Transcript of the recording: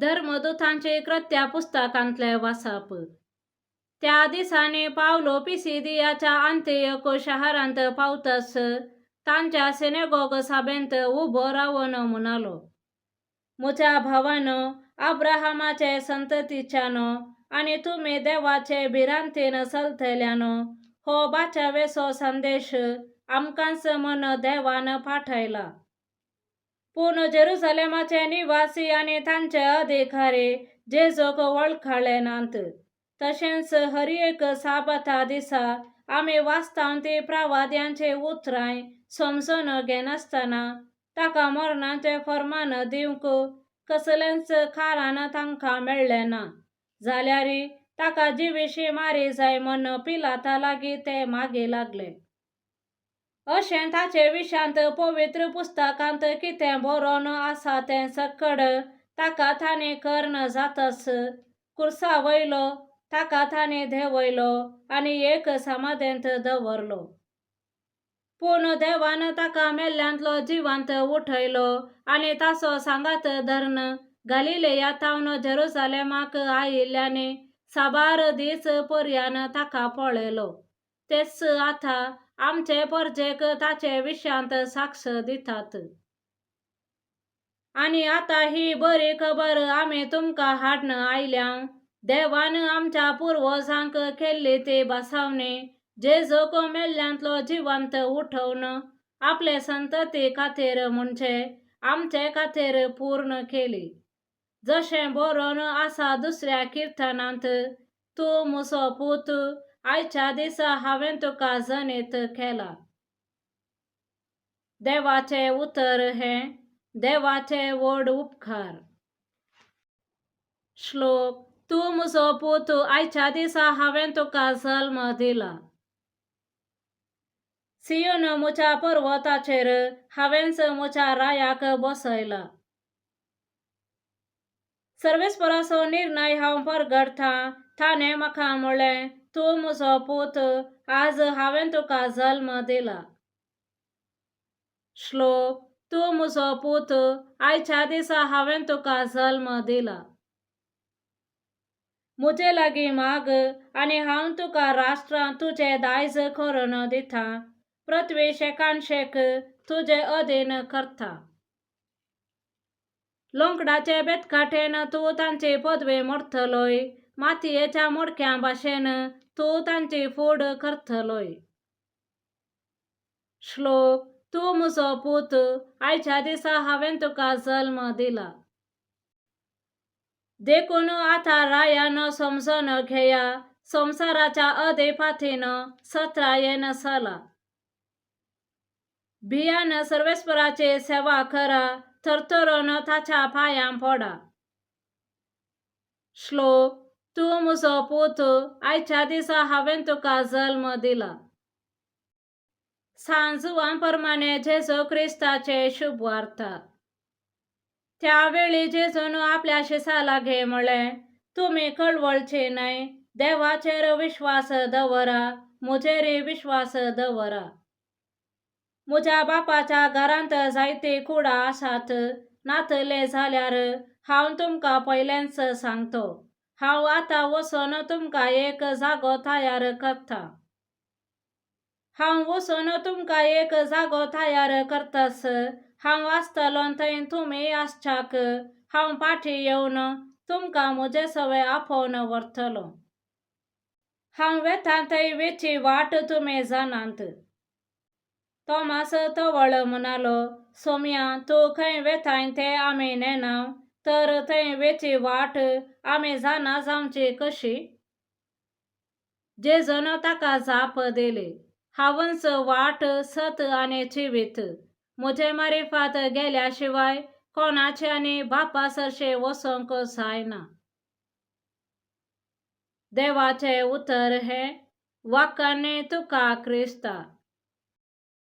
धर्मदूतांचे कृत्या पुस्तकांतले वाचप. त्या दिसांनी पावलो पिसिदियाच्या अंत्ययोक शहरांत पावतस तांच्या सिनेगॉग सभेंत उबो रावन म्हणालो, म्हज्या भावानो, अब्राहमाचे संततीच्यानो आनी तुमी देवाचे भिरांतीन चलतल्यानो, हो बाचावेचो संदेश आमकांच म्हण देवान पाठयला. पूण जेरुसलेमाचे निवासी आनी तांचे अधिकारी जेजूक वळखले नात. तशेंच हर एक साबता दिसा आमी वाचता ती प्रवाद्यांची उतरां समजून घेनासतना ताका मरणाचे फर्मान दिवंक कसलेंच कारण तांकां मेळ्ळें ना. जाल्यार ताका जिवीशी मारी जाय म्हण पिलाता लागीं ते मागी लागले. अशें ताचे विशांत पवित्र पुस्तकांत कितें बरोवन आसा तें सकड ताका तांणी कर्ण जातस कुर्सा वयलो ताका तांणी देंवयलो आनी एक समाधेंत दवरलो. पूण देवान ताका मेल्ल्यांतलो जिवंत उठयलो आनी ताचो सांगात धरून गलिलेयांतावन जेरुसलेमाक आयिल्ल्यांनी साबार दीस पर्यान ताका पळयलो. तेच आतां आमचे परजेक ताचे विशांत साक्ष दितात. आनी आतां ही बरी खबर आमी तुमकां हाडून आयल्यां. देवान आमच्या पुर्वजांक केल्ली ती बसावणी जेजूक मेल्ल्यांतलो जिवंत उठोवन आपले संतती खातीर म्हणजे आमचे खातीर पूर्ण केली. जशें बरोवन आसा दुसऱ्या किर्तनांत, तूं म्हजो पूत, आयच्या दिसा हांवें तुका जनीत केला. देवाचे उतर हें. देवाचे व्हड उपकार. श्लोक. तूं म्हजो पूत, आयच्या दिसा हांवें तुका जल्म दिला. सियोन म्हज्या पर्वताचेर हांवेंच म्हज्या रायाक बसयला. सर्वेस्पराचो निर्णय हांव परगडटां. ताणें म्हाका म्हळें, तूं म्हजो पूत, आज हांवें तुका जल्म दिला. श्लोक. तूं म्हजो पूत, आयच्या दिसा हांवें तुका जल्म दिला. म्हजे लागीं माग आनी हांव तुका राष्ट्रां तुजें दायज करून दितां. पृथ्वी शेकानशेक तुजे अधीन करता. लोंकडाचे बेतकाठेन तूं तांची पदवी मोडतलोय. मातयेच्या मडक्या भाशेन तूं तांची फूड करतलोय. श्लोक. तूं म्हजो पूत, आयच्या दिसा हांवें तुका जल्म दिला. देखून आतां रायान समजून घेया, संवसाराच्या अधिपतीन सत्रायेन चला. भियान सर्वेस्पराची सेवा करा, थरथरोन ताच्या पांयां पडा. श्लोक. तूं म्हजो पूत, आयच्या दिसा हांवें तुका जल्म दिला. सांजुवां प्रमाणे जेजू क्रिस्ताचे शुभ वार्ता. त्या वेळी जेजून आपल्या शिसा लागीं म्हळें, तुमी कळवळची न्हय. देवाचेर विश्वास दवरा, म्हजेरय विश्वास दवरा. म्हज्या बापाच्या घरांत जायतीं कुडां आसात. नातले जाल्यार हांव तुमकां पयलेंच सांगतो. हांव आतां वचून तुमकां एक जागो तयार करतां. हांव वचून तुमकां एक जागो तयार करतस. हांव आसतलों थंय तुमी आसच्याक हांव फाटीं येवन तुमकां म्हजे सवय आपोवन व्हरतलों. हांव वेतां थंय वेची वाट तुमी जाणात. तोमास तवळ म्हणालो, सोम्या, तूं खंय वेताय तें आमी नेनाव, तर थंय वेची वाट आमी जाणा जावची कशी? जेजून ताका जाप दिली, हांवच वाट, सत आनी जिवीत. म्हजे मारिफात गेल्या शिवाय कोणाचे आनी बापा सरशे वचोंक जायना. देवाचे उतर हें. वाखाणणी तुका क्रिस्ता.